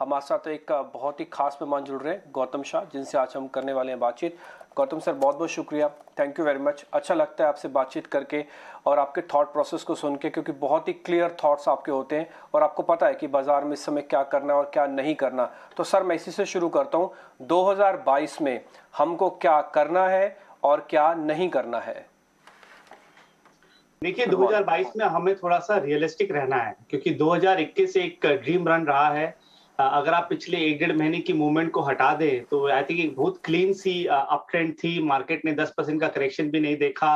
हमारे साथ एक बहुत ही खास मेहमान जुड़ रहे हैं, गौतम शाह, जिनसे आज हम करने वाले हैं बातचीत। गौतम सर, बहुत बहुत शुक्रिया, थैंक यू वेरी मच। अच्छा लगता है आपसे बातचीत करके और आपके थॉट प्रोसेस को सुन के, क्योंकि बहुत ही क्लियर थॉट्स आपके होते हैं और आपको पता है कि बाजार में इस समय क्या करना है और क्या नहीं करना। तो सर, मैं इसी से शुरू करता हूँ, 2022 में हमको क्या करना है और क्या नहीं करना है? देखिए 2022 में हमें थोड़ा सा रियलिस्टिक रहना है क्योंकि 2021 से एक ड्रीम रन रहा है। अगर आप पिछले 1 डेढ़ महीने की मूवमेंट को हटा दें तो आई थिंक एक बहुत क्लीन सी अप ट्रेंड थी। मार्केट ने 10% का करेक्शन भी नहीं देखा।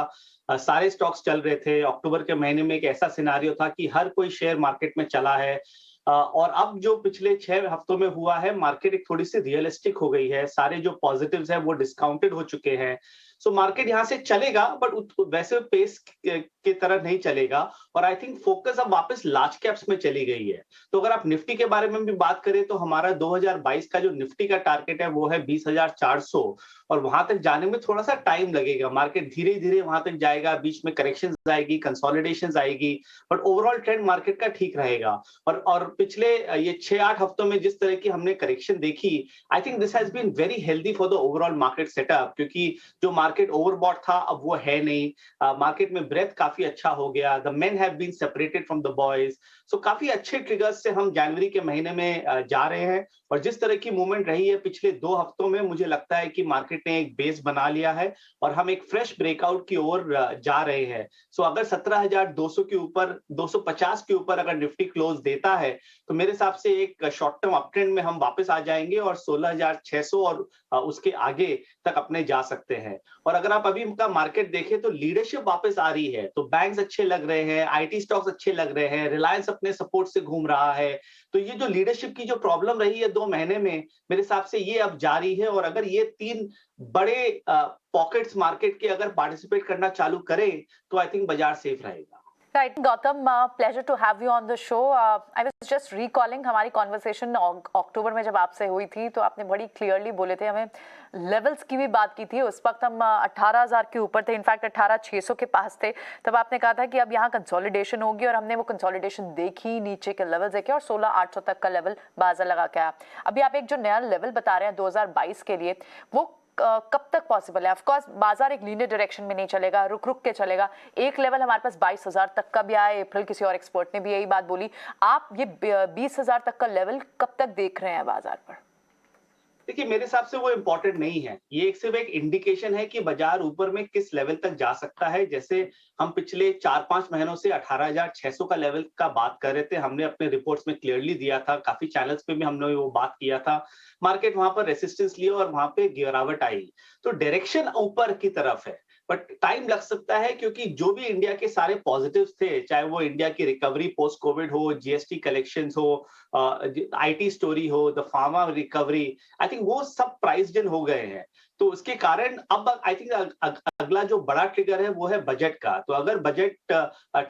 सारे स्टॉक्स चल रहे थे। अक्टूबर के महीने में एक ऐसा सिनारियो था कि हर कोई शेयर मार्केट में चला है। और अब जो पिछले 6 हफ्तों में हुआ है, मार्केट एक थोड़ी सी रियलिस्टिक हो गई है। सारे जो पॉजिटिव्स हैं वो डिस्काउंटेड हो चुके हैं। सो मार्केट यहाँ से चलेगा बट वैसे पेस की तरह नहीं चलेगा। और आई थिंक फोकस अब वापस लार्ज कैप्स में चली गई है। तो अगर आप निफ्टी के बारे में भी बात करें तो हमारा 2022 का जो निफ्टी का टारगेट है वो है 20,400 और वहां तक जाने में थोड़ा सा टाइम लगेगा। मार्केट धीरे धीरे वहां तक जाएगा, बीच में करेक्शन आएगी, कंसोलिडेशन आएगी, बट ओवरऑल ट्रेंड मार्केट का ठीक रहेगा। और पिछले ये 6-8 हफ्तों में जिस तरह की हमने करेक्शन देखी, I think this has been very healthy for the overall market setup, क्योंकि जो मार्केट ओवरबॉट था अब वो है नहीं। मार्केट में ब्रेथ काफी अच्छा हो गया। The men have been separated from the boys. So काफी अच्छे ट्रिगर्स से हम जनवरी के महीने में जा रहे हैं। और जिस तरह की मूवमेंट रही है पिछले 2 हफ्तों में, मुझे लगता है कि मार्केट ने एक बेस बना लिया है और हम एक फ्रेश ब्रेकआउट की ओर जा रहे हैं। सो अगर 17,200 के ऊपर, 250 के ऊपर अगर निफ्टी क्लोज देता है तो मेरे हिसाब से एक शॉर्ट टर्म अप ट्रेंड में हम वापस आ जाएंगे और 16,600 और उसके आगे तक अपने जा सकते हैं। और अगर आप अभी का मार्केट देखें तो लीडरशिप वापस आ रही है। तो बैंक्स अच्छे लग रहे हैं, आईटी स्टॉक्स अच्छे लग रहे हैं, रिलायंस अपने सपोर्ट से घूम रहा है। तो ये जो लीडरशिप की जो प्रॉब्लम रही है 2 महीने में, मेरे हिसाब से ये अब जारी है। और अगर ये 3 बड़े पॉकेट्स मार्केट के अगर पार्टिसिपेट करना चालू करें तो आई थिंक बाजार सेफ रहेगा। Right, Gautam, pleasure to have you on the show. I was just recalling हमारी conversation अक्टूबर में जब आपसे हुई थी तो आपने बड़ी क्लियरली बोले थे, हमें लेवल्स की भी बात की थी। उस वक्त हम 18,000 के ऊपर थे, इनफैक्ट 18,600 के पास थे। तब आपने कहा था कि अब यहाँ कंसोलिडेशन होगी और हमने वो कंसोलिडेशन देखी, नीचे के लेवल देखे और 16,800 तक का लेवल बाजार लगा के आया। अभी आप एक जो नया लेवल बता रहे हैं 2022 के लिए, वो कब तक पॉसिबल है? ऑफ कोर्स बाजार एक लीनियर डायरेक्शन में नहीं चलेगा, रुक रुक के चलेगा। एक लेवल हमारे पास 22,000 तक का भी आया अप्रैल, किसी और एक्सपर्ट ने भी यही बात बोली। आप ये 20,000 तक का लेवल कब तक देख रहे हैं बाजार पर? देखिए मेरे हिसाब से वो इम्पोर्टेंट नहीं है। ये सिर्फ एक इंडिकेशन है कि बाजार ऊपर में किस लेवल तक जा सकता है। जैसे हम पिछले 4-5 महीनों से 18,600 का लेवल का बात कर रहे थे, हमने अपने रिपोर्ट्स में क्लियरली दिया था, काफी चैनल्स पे भी हमने वो बात किया था। मार्केट वहां पर रेसिस्टेंस लिया और वहां पे गिरावट आई। तो डायरेक्शन ऊपर की तरफ है, बट टाइम लग सकता है क्योंकि जो भी इंडिया के सारे पॉजिटिव्स थे, चाहे वो इंडिया की रिकवरी पोस्ट कोविड हो, जीएसटी कलेक्शंस हो, आईटी स्टोरी हो, the pharma recovery, I think वो सब प्राइस्ड इन हो गए हैं। तो उसके कारण अब आई थिंक अगला जो बड़ा ट्रिगर है वो है बजट का। तो अगर बजट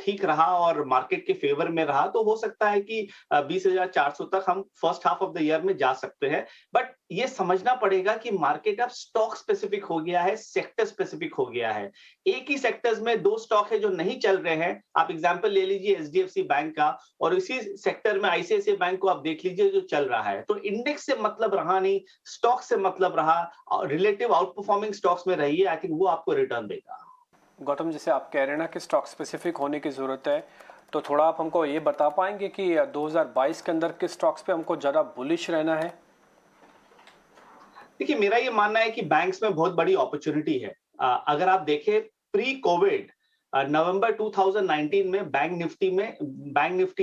ठीक रहा और मार्केट के फेवर में रहा तो हो सकता है कि 20,400 तक हम first half of the year में जा सकते हैं। बट ये समझना पड़ेगा कि मार्केट अब स्टॉक स्पेसिफिक हो गया है, सेक्टर स्पेसिफिक हो गया है। एक ही सेक्टर्स में 2 स्टॉक है जो नहीं चल रहे हैं। आप एग्जांपल ले लीजिए एचडीएफसी बैंक का, और इसी सेक्टर में आईसीआईसीआई बैंक को आप देख लीजिए जो चल रहा है। तो इंडेक्स से मतलब रहा नहीं, स्टॉक से मतलब रहा। रिलेटिव आउट परफॉर्मिंग स्टॉक्स में रहिए, आई थिंक वो आपको रिटर्न देगा। गौतम, जैसे आप कह रहे हैं ना कि स्टॉक स्पेसिफिक होने की जरूरत है, तो थोड़ा आप हमको ये बता पाएंगे कि 2022 के अंदर किस स्टॉक्स पे हमको ज्यादा बुलिश रहना है? देखिए मेरा ये मानना है कि बैंक्स में बहुत बड़ी अपॉर्चुनिटी है। अगर आप देखें प्री कोविड नवंबर 2019 में बैंक निफ्टी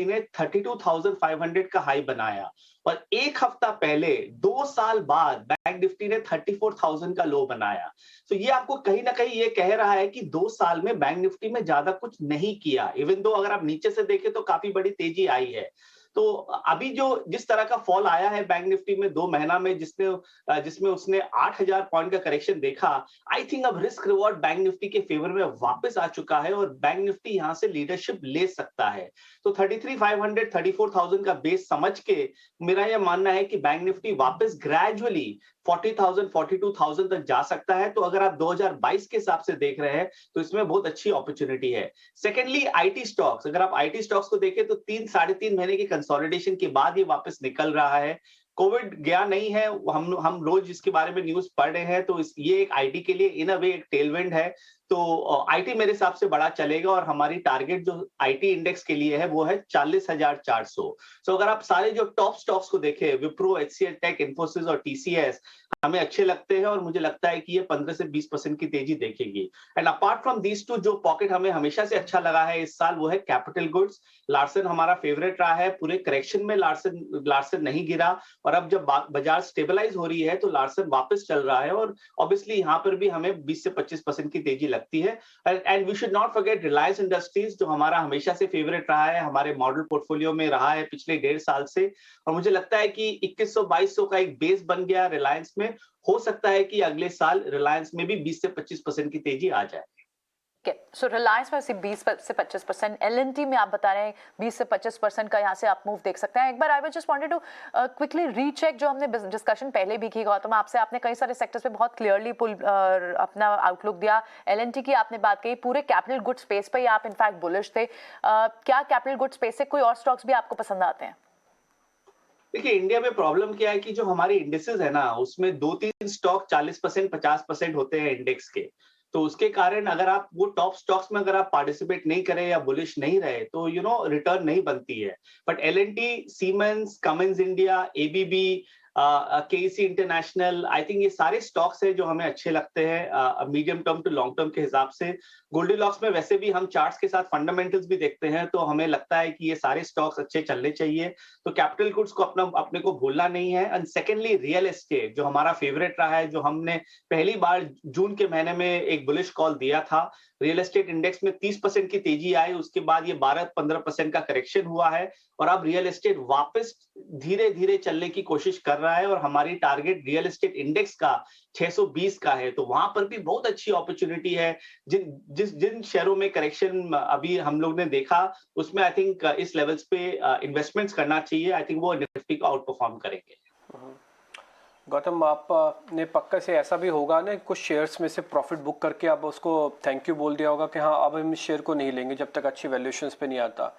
ने 32,500 का हाई बनाया और एक हफ्ता पहले 2 साल बाद बैंक निफ्टी ने 34,000 का लो बनाया। तो ये आपको कहीं ना कहीं ये कह रहा है कि 2 साल में बैंक निफ्टी में ज्यादा कुछ नहीं किया। इवन दो अगर आप नीचे से देखें तो काफी बड़ी तेजी आई है। तो अभी जो जिस तरह का फॉल आया है बैंक निफ्टी में 2 महीना में, जिसमें उसने 8,000 पॉइंट का करेक्शन देखा, आई थिंक अब रिस्क रिवॉर्ड बैंक निफ्टी के फेवर में वापस आ चुका है और बैंक निफ्टी यहां से लीडरशिप ले सकता है। तो 33,500 34,000 का बेस समझ के मेरा यह मानना है कि बैंक निफ्टी वापस ग्रेजुअली 40,000 42,000 तक जा सकता है। तो अगर आप 2022 के हिसाब से देख रहे हैं तो इसमें बहुत अच्छी अपॉर्चुनिटी है। सेकेंडली आईटी स्टॉक्स, अगर आप आईटी स्टॉक्स को देखें तो 3 साढ़े 3 महीने की कंसोलिडेशन के बाद ये वापस निकल रहा है। कोविड गया नहीं है, हम रोज इसके बारे में न्यूज पढ़ रहे हैं, तो ये एक आईटी के लिए इन अ वे एक टेलविंड है। तो आईटी मेरे हिसाब से बड़ा चलेगा और हमारी टारगेट जो आईटी इंडेक्स के लिए है वो है 40,400। सो अगर आप सारे जो टॉप स्टॉक्स को देखें, विप्रो, एचसीएल टेक, इन्फोसिस और टीसीएस हमें अच्छे लगते हैं और मुझे लगता है कि ये 15 से 20% की तेजी देखेगी। And apart from these two, जो पॉकेट हमें हमेशा से अच्छा लगा है इस साल वो है कैपिटल गुड्स। लार्सन हमारा फेवरेट रहा है, पूरे करेक्शन में लार्सन नहीं गिरा, और अब जब बाजार स्टेबलाइज हो रही है तो लार्सन वापस चल रहा है, और ऑब्वियसली यहाँ पर भी हमें 20 से 25% की तेजी लगती है। And we should not forget Reliance Industries, जो हमारा हमेशा से फेवरेट रहा है, हमारे मॉडल पोर्टफोलियो में रहा है पिछले 1.5 साल से, और मुझे लगता है कि 2100-2200 का एक बेस बन गया रिलायंस में। हो सकता है कि अगले साल रिलायंस में भी 20 से 25% की तेजी आ जाए। सो रिलायंस में 20 से 25%, एलएनटी में आप बता रहे हैं 20 से 25% का यहाँ से आप मूव देख सकते हैं। एक बार I just wanted to quickly recheck, जो हमने डिस्कशन पहले भी की गौतम आपसे, आपने कई सारे सेक्टर्स पे बहुत क्लियरली अपना आउटलुक दिया। एलएनटी की आपने बात कही, पूरे कैपिटल गुड स्पेस पे आप इनफैक्ट बुलिश थे। क्या कैपिटल गुड स्पेस से कोई और स्टॉक्स भी आपको पसंद आते हैं? देखिए, इंडिया में प्रॉब्लम क्या है कि जो हमारी इंडेक्सेस है ना, उसमें 2-3 स्टॉक 40%, 50% होते हैं इंडेक्स के। तो उसके कारण अगर आप वो टॉप स्टॉक्स में अगर आप पार्टिसिपेट नहीं करें या बुलिश नहीं रहे तो रिटर्न नहीं बनती है। But L&T, Siemens, Cummins India, ABB, KEC international, I think ये सारे स्टॉक्स हैं जो हमें अच्छे लगते हैं medium term to long term के हिसाब से। गोल्डीलॉक्स में वैसे भी हम चार्ट्स के साथ फंडामेंटल्स भी देखते हैं, तो हमें लगता है कि ये सारे स्टॉक्स अच्छे चलने चाहिए। तो कैपिटल गुड्स को अपने को भूलना नहीं है। एंड सेकेंडली, रियल एस्टेट जो हमारा फेवरेट रहा है, जो हमने पहली बार जून के महीने में एक बुलिश कॉल दिया था, रियल एस्टेट इंडेक्स में 30% की तेजी आई, उसके बाद ये 12-15% का करेक्शन हुआ है, और अब रियल एस्टेट वापस धीरे धीरे चलने की कोशिश कर रहा है, और हमारी टारगेट रियल एस्टेट इंडेक्स का 620 का है। तो वहां पर भी बहुत अच्छी अपॉर्चुनिटी है। जिन शेयरों में करेक्शन अभी हम लोग ने देखा, उसमें आई थिंक इस लेवल्स पे इन्वेस्टमेंट्स करना चाहिए। आई थिंक वो निफ्टी को आउट परफॉर्म करेंगे। गौतम, आपने पक्का से ऐसा भी होगा ना, कुछ शेयर्स में से प्रॉफिट बुक करके आप उसको थैंक यू बोल दिया होगा कि हाँ अब हम इस शेयर को नहीं लेंगे जब तक अच्छी वैल्यूएशंस पे नहीं आता।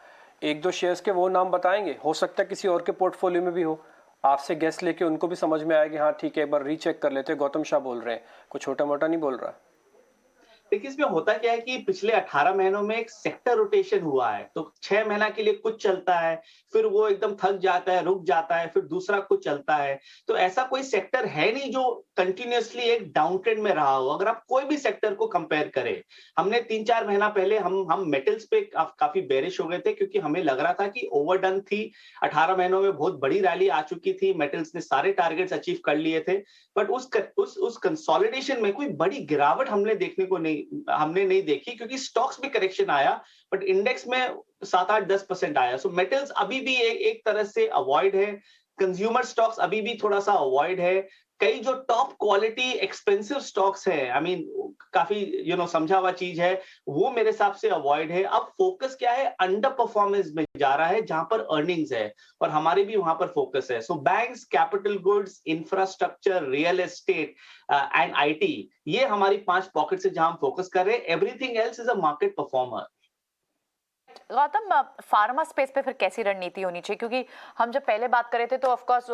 1-2 शेयर्स के वो नाम बताएंगे, हो सकता है किसी और के पोर्टफोलियो में भी हो, आपसे गेस्ट लेके उनको भी समझ में आएगी हाँ ठीक है एक बार रीचेक कर लेते, गौतम शाह बोल रहे हैं, कुछ छोटा मोटा नहीं बोल रहा। देखिए, इसमें होता क्या है कि पिछले 18 महीनों में एक सेक्टर रोटेशन हुआ है। तो 6 महीना के लिए कुछ चलता है, फिर वो एकदम थक जाता है, रुक जाता है, फिर दूसरा कुछ चलता है। तो ऐसा कोई सेक्टर है नहीं जो कंटिन्यूअसली एक डाउन ट्रेंड में रहा हो। अगर आप कोई भी सेक्टर को कंपेयर करें, हमने 3-4 महीना पहले हम मेटल्स पे काफी बेरिश हो गए थे, क्योंकि हमें लग रहा था कि ओवरडन थी। 18 महीनों में बहुत बड़ी रैली आ चुकी थी, मेटल्स ने सारे टारगेट्स अचीव कर लिए थे, बट उस कंसोलिडेशन में कोई बड़ी गिरावट हमने नहीं देखी, क्योंकि स्टॉक्स में करेक्शन आया बट इंडेक्स में 7-8-10% आया। सो मेटल्स अभी भी एक तरह से अवॉइड है। कंज्यूमर स्टॉक्स अभी भी थोड़ा सा अवॉइड है। कई जो टॉप क्वालिटी एक्सपेंसिव स्टॉक्स है, आई मीन काफी समझा हुआ चीज है, वो मेरे हिसाब से अवॉइड है। अब फोकस क्या है, अंडर परफॉर्मेंस में जा रहा है जहां पर अर्निंग्स है, और हमारे भी वहां पर फोकस है। So banks, capital goods, infrastructure, real estate and IT, ये हमारी 5 पॉकेट्स है जहां हम फोकस कर रहे हैं। Everything else is a market performer. Gautam, pharma space पे फिर कैसी रणनीति होनी चाहिए? क्योंकि हम जब पहले बात कर रहे थे तो of course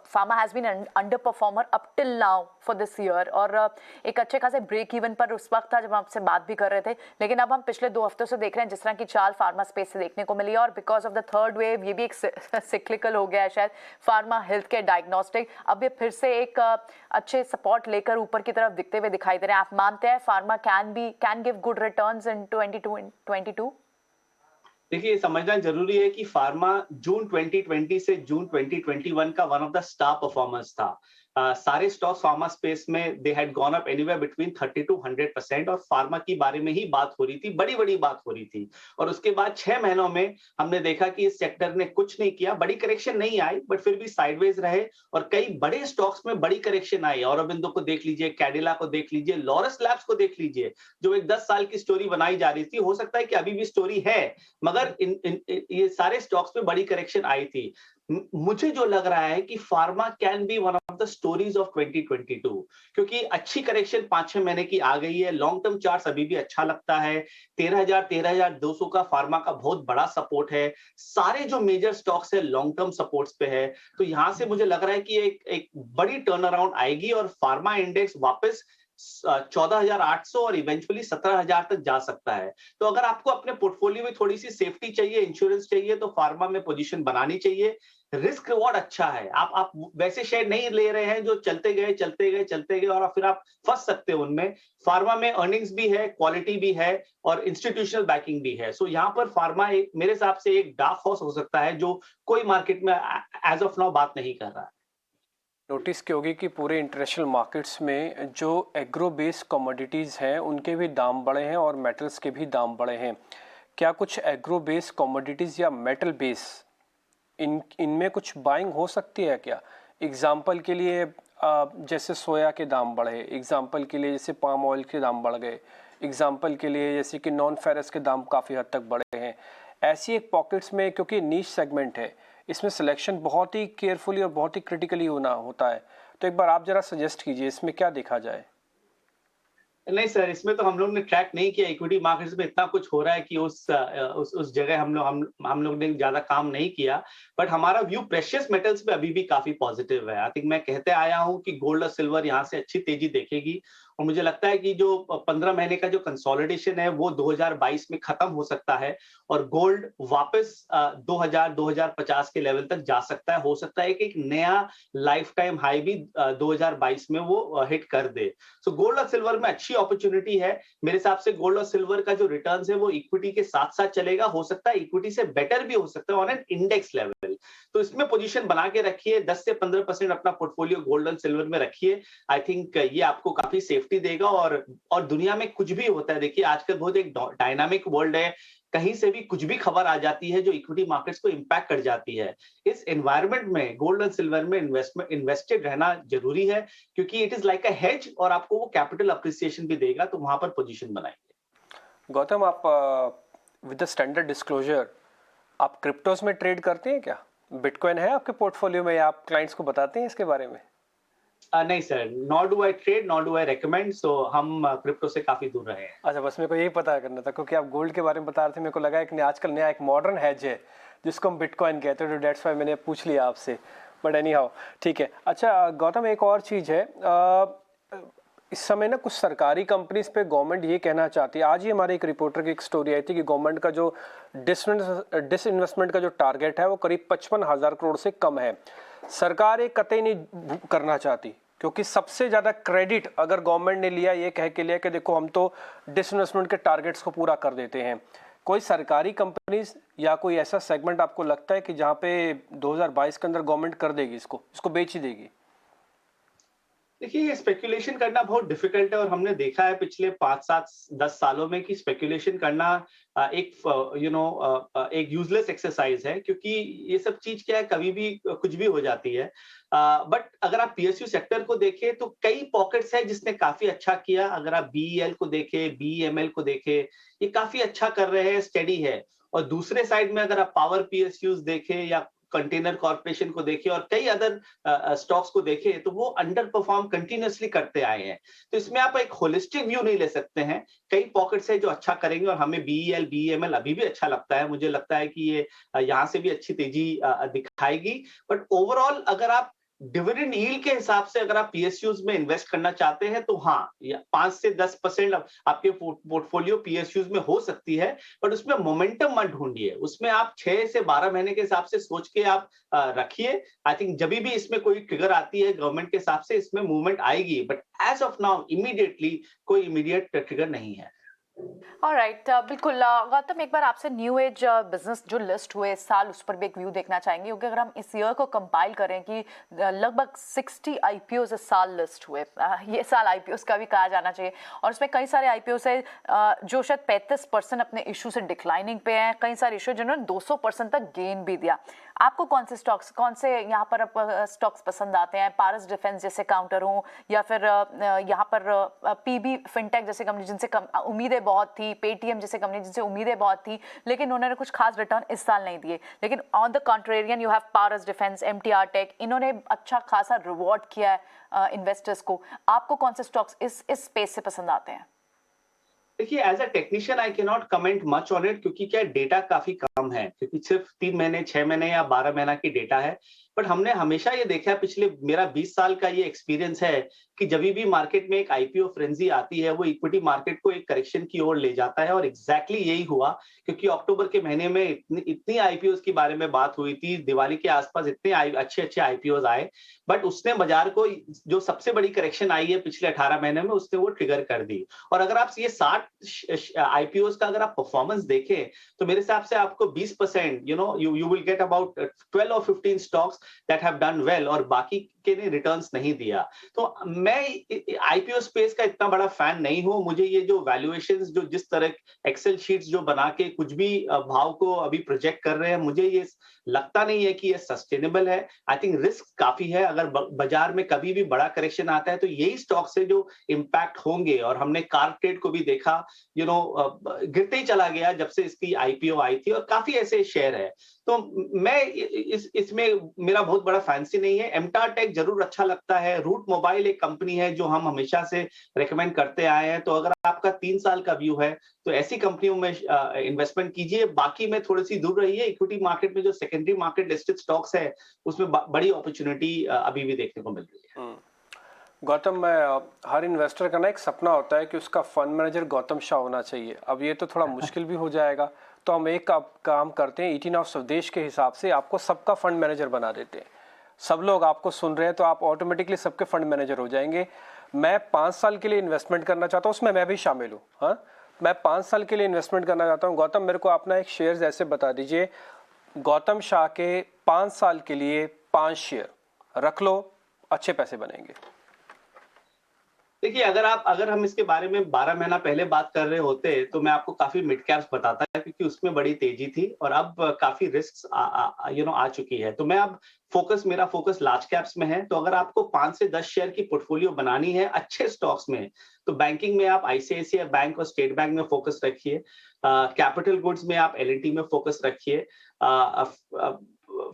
pharma has been under performer up till now for this year, और एक अच्छे खासे ब्रेक इवन पर उस वक्त था जब हम आपसे बात भी कर रहे थे। लेकिन अब हम पिछले 2 हफ्तों से देख रहे हैं जिस तरह की चाल फार्मा स्पेस से देखने को मिली है, और because of the third wave ये भी एक सिक्लिकल हो गया है शायद, फार्मा, हेल्थ केयर, डायग्नोस्टिक अब ये फिर से एक अच्छे सपोर्ट लेकर ऊपर की तरफ दिखते हुए दिखाई दे रहे हैं। आप मानते हैं pharma can give good returns in 2022? देखिए, समझना जरूरी है कि फार्मा जून 2020 से जून 2021 का one of the star performers था। सारे स्टॉक्स फार्मा स्पेस में they had gone up anywhere between 30 to 100%, और फार्मा की बारे में ही बात हो रही थी, बड़ी बात हो रही थी। और उसके बाद 6 महीनों में हमने देखा कि इस सेक्टर ने कुछ नहीं किया, बड़ी करेक्शन नहीं आई, बट फिर भी साइडवेज रहे, और कई बड़े स्टॉक्स में बड़ी करेक्शन आई। औरबिंदो को देख लीजिए, कैडिला को देख लीजिए, लॉरस लैब्स को देख लीजिए, जो एक 10 साल की स्टोरी बनाई जा रही थी। हो सकता है कि अभी भी स्टोरी है, मगर ये सारे स्टॉक्स में बड़ी करेक्शन आई थी। मुझे जो लग रहा है कि pharma can be one of the stories of 2022, क्योंकि अच्छी करेक्शन 5-6 महीने की आ गई है, लॉन्ग टर्म चार्ट्स अभी भी अच्छा लगता है। 13,000-13,200 का फार्मा का बहुत बड़ा सपोर्ट है, सारे जो मेजर स्टॉक्स है लॉन्ग टर्म सपोर्ट्स पे है। तो यहां से मुझे लग रहा है कि एक बड़ी टर्न अराउंड आएगी और फार्मा इंडेक्स वापस 14,800 और इवेंचुअली 17,000 तक जा सकता है। तो अगर आपको अपने पोर्टफोलियो में थोड़ी सी सेफ्टी चाहिए, इंश्योरेंस चाहिए, तो फार्मा में पोजीशन बनानी चाहिए। रिस्क रिवॉर्ड अच्छा है। आप वैसे शेयर नहीं ले रहे हैं जो चलते गए और फिर आप फंस सकते हो उनमें। फार्मा में अर्निंग्स भी है, क्वालिटी भी है और इंस्टीट्यूशनल बैकिंग भी है। सो यहाँ पर फार्मा मेरे हिसाब से एक डार्क हॉर्स हो सकता है जो कोई मार्केट में एज ऑफ नाउ बात नहीं कर रहा है। नोटिस की होगी कि पूरे इंटरनेशनल मार्केट्स में जो एग्रो बेस्ड कमोडिटीज़ हैं उनके भी दाम बढ़े हैं और मेटल्स के भी दाम बढ़े हैं। क्या कुछ एग्रो बेस्ड कमोडिटीज़ या मेटल बेस इनमें कुछ बाइंग हो सकती है क्या? एग्जाम्पल के लिए जैसे सोया के दाम बढ़े, एग्जाम्पल के लिए जैसे पाम ऑयल के दाम बढ़ गए, एग्जाम्पल के लिए जैसे कि नॉन फेरस के दाम काफ़ी हद तक बढ़े हैं। ऐसी एक पॉकेट्स में, क्योंकि नीश सेगमेंट है, इसमें सिलेक्शन बहुत ही केयरफुली और बहुत ही क्रिटिकली होना होता है। तो एक बार आप जरा सजेस्ट कीजिए इसमें क्या देखा जाए। नहीं सर, इसमें तो हम लोग ने ट्रैक नहीं किया। इक्विटी मार्केट्स में इतना कुछ हो रहा है कि उस जगह हम लोग ने ज्यादा काम नहीं किया। बट हमारा व्यू प्रेशियस मेटल्स पे अभी भी काफी पॉजिटिव है। आई थिंक मैं कहते आया हूं कि गोल्ड और सिल्वर यहाँ से अच्छी तेजी देखेगी और मुझे लगता है कि जो 15 महीने का जो कंसोलिडेशन है वो 2022 में खत्म हो सकता है और गोल्ड वापस 2000-2050 के लेवल तक जा सकता है। हो सकता है कि एक नया लाइफ टाइम हाई भी 2022 में वो हिट कर दे। सो गोल्ड और सिल्वर में अच्छी अपॉर्चुनिटी है। मेरे हिसाब से गोल्ड और सिल्वर का जो रिटर्न्स है वो इक्विटी के साथ साथ चलेगा। हो सकता है इक्विटी से बेटर भी हो सकता है ऑन एन इंडेक्स लेवल। तो इसमें पोजीशन बना के रखिए, 10 से 15% अपना पोर्टफोलियो गोल्ड और सिल्वर में रखिए। आई थिंक ये आपको काफी सेफ्टी देगा और दुनिया में कुछ भी होता है। देखिए आजकल बहुत एक डायनामिक वर्ल्ड है, कहीं से भी कुछ भी खबर आ जाती है जो इक्विटी मार्केट्स को इंपैक्ट कर जाती है। इस एनवायरनमेंट में गोल्ड एंड सिल्वर में इन्वेस्टेड रहना जरूरी है, क्योंकि it is like a hedge और आपको वो कैपिटल अप्रिसिएशन भी देगा। तो वहां पर पोजीशन बनाएंगे। गौतम, आप विद द स्टैंडर्ड डिस्क्लोजर आप क्रिप्टोस में ट्रेड करते हैं क्या? बिटकॉइन है आपके पोर्टफोलियो में या आप क्लाइंट्स को बताते हैं इसके बारे में? नहीं sir, not do I trade, not do I recommend. So हम क्रिप्टो से काफी दूर रहे हैं। अच्छा, बस मेरे को यही पता करना था क्योंकि आप गोल्ड के बारे में बता रहे थे। मेरे को लगा कि आजकल नया एक मॉडर्न हेज है जिसको हम बिटकॉइन कहते हैं, तो डेट्स वाई मैंने पूछ लिया आपसे। बट एनी हाउ, ठीक है। अच्छा गौतम, एक और चीज़ है, इस समय ना कुछ सरकारी कंपनीज पे गवर्नमेंट ये कहना चाहती है। आज ही हमारे एक रिपोर्टर की एक स्टोरी आई थी कि गवर्नमेंट का जो डिसइन्वेस्टमेंट का जो टारगेट है वो करीब 55,000 करोड़ से कम है। सरकार ये कतई नहीं करना चाहती क्योंकि सबसे ज़्यादा क्रेडिट अगर गवर्नमेंट ने लिया, ये कह के लिया कि देखो हम तो डिसइन्वेस्टमेंट के टारगेट्स को पूरा कर देते हैं। कोई सरकारी कंपनीज या कोई ऐसा सेगमेंट आपको लगता है कि जहाँ पे 2022 के अंदर गवर्नमेंट कर देगी, इसको बेच ही देगी? देखिए, ये स्पेकुलेशन करना बहुत डिफिकल्ट है और हमने देखा है पिछले 5-7-10 सालों में कि स्पेकुलेशन करना एक यूजलेस एक्सरसाइज है, क्योंकि ये सब चीज क्या है, कभी भी कुछ भी हो जाती है। बट अगर आप पीएसयू सेक्टर को देखें तो कई पॉकेट्स है जिसने काफी अच्छा किया। अगर आप बीईएल को देखें, बीईएमएल को देखें, ये काफी अच्छा कर रहे हैं, स्टेडी है। और दूसरे साइड में अगर आप पावर पीएसयूज देखें या कंटेनर कॉर्पोरेशन को देखें और कई अदर स्टॉक्स को देखें, तो वो अंडर परफॉर्म कंटिन्यूअसली करते आए हैं। तो इसमें आप एक होलिस्टिक व्यू नहीं ले सकते हैं। कई पॉकेट्स है जो अच्छा करेंगे और हमें बीईएल बीईएमएल अभी भी अच्छा लगता है। मुझे लगता है कि ये यहाँ से भी अच्छी तेजी दिखाएगी। बट ओवरऑल अगर आप डिविडेंड यील्ड के हिसाब से अगर आप पीएसयूज में इन्वेस्ट करना चाहते हैं तो हाँ, 5 से 10% आपके पोर्टफोलियो पीएसयूज में हो सकती है। बट उसमें मोमेंटम मत ढूंढिए, उसमें आप 6 से 12 महीने के हिसाब से सोच के आप रखिए। आई थिंक जब भी इसमें कोई ट्रिगर आती है गवर्नमेंट के हिसाब से, इसमें मूवमेंट आएगी। But as of now immediately कोई इमीडिएट ट्रिगर नहीं है। ऑलराइट, बिल्कुल। गौतम, एक बार आपसे न्यू एज बिजनेस जो लिस्ट हुए इस साल, उस पर भी एक व्यू देखना चाहेंगे, क्योंकि अगर हम इस ईयर को कंपाइल करें कि लगभग 60 आईपीओज इस साल लिस्ट हुए। ये साल आईपीओज का भी कहा जाना चाहिए और उसमें कई सारे आईपीओ है जो शायद 35% अपने इशू से डिक्लाइनिंग पे हैं, कई सारे इशू जिन्होंने 200% तक गेन भी दिया। आपको कौन से यहाँ पर स्टॉक्स पसंद आते हैं? पारस डिफेंस जैसे काउंटर हो, या फिर यहाँ पर पीबी फिनटेक जैसे कंपनी जिनसे उम्मीदें बहुत थी, पेटीएम जैसे कंपनी जिनसे उम्मीदें बहुत थी, लेकिन उन्होंने कुछ खास रिटर्न इस साल नहीं दिए। लेकिन on the contrarian you have Paras Defence, MTAR Tech, इन्होंने अच्छा खासा रिवॉर्ड किया है इन्वेस्टर्स को। आपको कौन से स्टॉक्स इस स्पेस से पसंद आते हैं? देखिए, as a technician I can not comment much on it, क्योंकि क्या डेटा काफी कम है, क्योंकि सिर्फ 3 महीने, 6 महीने या 12 महीना की डेटा है। बट हमने हमेशा ये देखा है, पिछले मेरा 20 साल का ये एक्सपीरियंस है कि जब भी मार्केट में एक आईपीओ फ्रेंजी आती है, वो इक्विटी मार्केट को एक करेक्शन की ओर ले जाता है, और एग्जैक्टली यही हुआ। क्योंकि अक्टूबर के महीने में इतनी आईपीओ के बारे में बात हुई थी, दिवाली के आसपास इतने अच्छे आईपीओ आए, बट उसने बाजार को जो सबसे बड़ी करेक्शन आई है पिछले 18 महीने में, उसने वो ट्रिगर कर दी। और अगर आप ये 60 आईपीओ का अगर आप परफॉर्मेंस देखें, तो मेरे हिसाब से आपको 20%, यू विल गेट अबाउट 12 और 15 stocks that have done well, और बाकी के ने रिटर्न्स नहीं दिया। तो मैं आईपीओ स्पेस का इतना बड़ा फैन नहीं हूं। मुझे ये जो वैल्यूएशंस, जो जिस तरह एक्सेल शीट्स जो बना के कुछ भी भाव को अभी प्रोजेक्ट कर रहे हैं, मुझे ये लगता नहीं है कि ये सस्टेनेबल है। आई थिंक रिस्क काफी है। अगर बाजार में कभी भी बड़ा करेक्शन आता है, तो यही स्टॉक से जो इम्पैक्ट होंगे, और हमने कार ट्रेड को भी देखा, गिरते ही चला गया जब से इसकी आईपीओ आई थी, और काफी ऐसे शेयर है। तो मैं इसमें मेरा बहुत बड़ा फैंसी नहीं है। एमटार टेक जरूर अच्छा लगता है। रूट मोबाइल एक कंपनी है जो हम हमेशा से रेकमेंड करते आए हैं। तो अगर आपका 3 साल का व्यू है, तो ऐसी कंपनियों में इन्वेस्टमेंट कीजिए। बाकी में थोड़ी सी दूर रहिए। इक्विटी मार्केट में जो सेकेंडरी मार्केट लिस्टेड स्टॉक्स है, उसमें बड़ी अपॉर्चुनिटी अभी भी देखने को मिल रही है। गौतम, मैं हर इन्वेस्टर का ना एक सपना होता है कि उसका फंड मैनेजर गौतम शाह होना चाहिए। अब ये तो थोड़ा मुश्किल भी हो जाएगा, तो हम एक काम करते हैं, 18 ऑफ स्वदेश के हिसाब से आपको सबका फंड मैनेजर बना देते हैं। सब लोग आपको सुन रहे हैं, तो आप ऑटोमेटिकली सबके फंड मैनेजर हो जाएंगे। मैं 5 साल के लिए इन्वेस्टमेंट करना चाहता हूँ, उसमें मैं भी शामिल हूँ। हाँ, मैं 5 साल के लिए इन्वेस्टमेंट करना चाहता हूँ। गौतम, मेरे को अपना एक शेयर ऐसे बता दीजिए, गौतम शाह के 5 साल के लिए 5 शेयर रख लो, अच्छे पैसे बनेंगे। देखिए, अगर हम इसके बारे में 12 महीना पहले बात कर रहे होते, तो मैं आपको काफी मिड कैप्स बताता, क्योंकि उसमें बड़ी तेजी थी, और अब काफी रिस्क आ चुकी है। तो मैं अब मेरा फोकस लार्ज कैप्स में है। तो अगर आपको 5 से 10 शेयर की पोर्टफोलियो बनानी है अच्छे स्टॉक्स में, तो बैंकिंग में आप आईसीआईसीआई बैंक और स्टेट बैंक में फोकस रखिए। कैपिटल गुड्स में आप एल&टी में फोकस रखिए।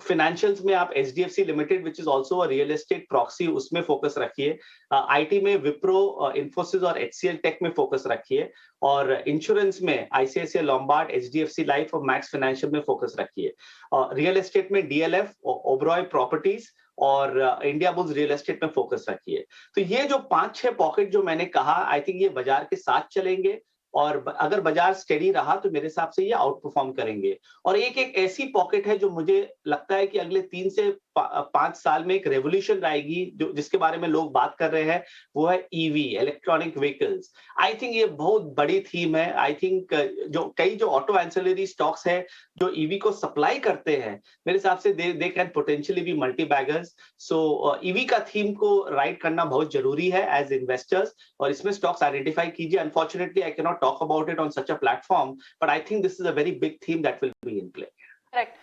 फाइनेंशियल्स में आप HDFC limited, which is also a real estate proxy, उसमें फोकस रखिए। आईटी में विप्रो, इन्फोसिस और एचसीएल टेक में फोकस रखिए। और इंश्योरेंस में आईसीआईसीआई लोम्बार्ड, एचडीएफसी लाइफ और मैक्स फाइनेंशियल में फोकस रखिए। रियल एस्टेट में डीएलएफ, ओबरॉय प्रॉपर्टीज और इंडिया बुल्स रियल एस्टेट में फोकस रखिए। तो ये जो 5-6 पॉकेट जो मैंने कहा, आई थिंक ये बाजार के साथ चलेंगे, और अगर बाजार स्टेडी रहा, तो मेरे हिसाब से ये आउट परफॉर्म करेंगे। और एक ऐसी पॉकेट है जो मुझे लगता है कि अगले 3 से 5 साल में एक रेवोल्यूशन आएगी, जो जिसके बारे में लोग बात कर रहे हैं, वो है ईवी, इलेक्ट्रॉनिक व्हीकल्स। आई थिंक ये बहुत बड़ी थीम है। आई थिंक जो ऑटो एंसिलरी स्टॉक्स है जो ईवी को सप्लाई करते हैं, मेरे हिसाब से they can potentially be multi baggers. So EV का थीम को राइड करना बहुत जरूरी है एज इन्वेस्टर्स, और इसमें स्टॉक्स आइडेंटिफाई कीजिए। Unfortunately I can not talk about it on such a platform, but I think this is a very big theme that will be in play. Correct.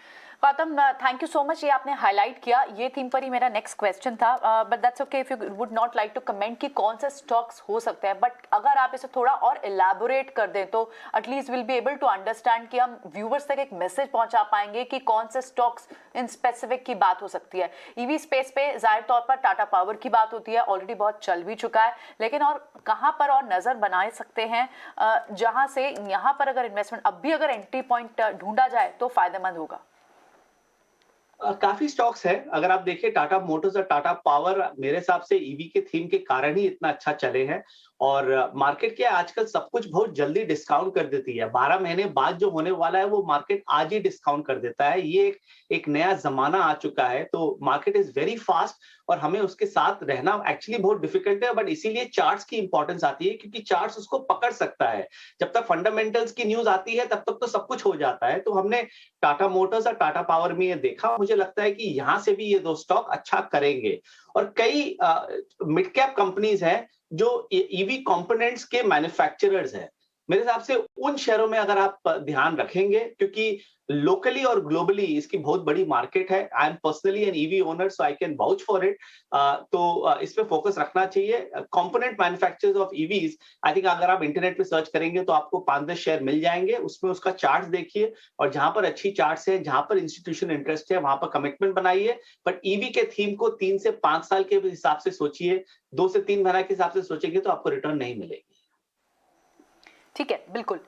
Gautam, thank you so much, ये आपने highlight किया। ये theme पर ही मेरा next question था, but that's okay if you would not like to comment कि कौन से स्टॉक्स हो सकते हैं, बट अगर आप इसे थोड़ा और इलैबोरेट कर दें, तो at least will be able to understand कि हम व्यूवर्स तक एक मैसेज पहुंचा पाएंगे कि कौन से स्टॉक्स इन स्पेसिफिक की बात हो सकती है। ईवी स्पेस पे जाहिर तौर पर टाटा पावर की बात होती है, ऑलरेडी बहुत चल भी चुका है, लेकिन और कहाँ पर और नजर बना सकते हैं जहां से यहाँ पर अगर इन्वेस्टमेंट अब भी अगर एंट्री पॉइंट ढूंढा जाए तो फायदेमंद होगा? काफी स्टॉक्स है। अगर आप देखिए, टाटा मोटर्स और टाटा पावर मेरे हिसाब से ईवी के थीम के कारण ही इतना अच्छा चले हैं। और मार्केट क्या आजकल सब कुछ बहुत जल्दी डिस्काउंट कर देती है। 12 महीने बाद जो होने वाला है, वो मार्केट आज ही डिस्काउंट कर देता है। ये एक नया जमाना आ चुका है। तो मार्केट इज वेरी फास्ट, और हमें उसके साथ रहना एक्चुअली बहुत डिफिकल्ट है। बट इसीलिए चार्ट्स की इंपॉर्टेंस आती है, क्योंकि चार्ट्स उसको पकड़ सकता है। जब तक फंडामेंटल्स की न्यूज आती है, तब तक तो सब कुछ हो जाता है। तो हमने टाटा मोटर्स और टाटा पावर में ये देखा। मुझे लगता है कि यहां से भी ये 2 स्टॉक अच्छा करेंगे। और कई मिड कैप कंपनीज हैं जो ईवी कंपोनेंट्स के मैन्युफैक्चरर्स हैं। मेरे हिसाब से उन शेयरों में अगर आप ध्यान रखेंगे, क्योंकि लोकली और ग्लोबली इसकी बहुत बड़ी मार्केट है। I am personally N EV owner, so I can vouch for it. तो इस पे फोकस रखना चाहिए। Component manufacturers of EVs, I think अगर आप इंटरनेट पे सर्च करेंगे तो आपको 5-10 शेयर मिल जाएंगे। उसमें उसका चार्ट देखिए, और जहां पर अच्छी चार्ट्स है, जहां पर इंस्टीट्यूशन इंटरेस्ट है, वहां पर कमिटमेंट बनाइए। बट ईवी के थीम को 3 से 5 साल के हिसाब से सोचिए, 2 से 3 महीना के हिसाब से सोचेंगे तो आपको रिटर्न नहीं मिलेगी। ठीक है, बिल्कुल।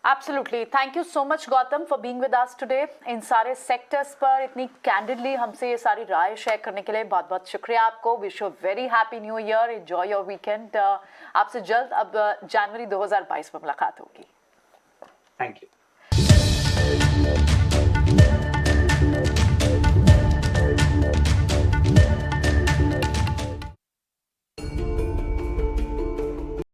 Absolutely. Thank you so much, Gautam, for being with us today. इन सारे सेक्टर्स पर इतनी कैंडिडली हमसे ये सारी राय शेयर करने के लिए बहुत बहुत शुक्रिया आपको। Wish you very happy new year, enjoy your weekend. आपसे जल्द अब जनवरी 2022 में मुलाकात होगी। Thank you.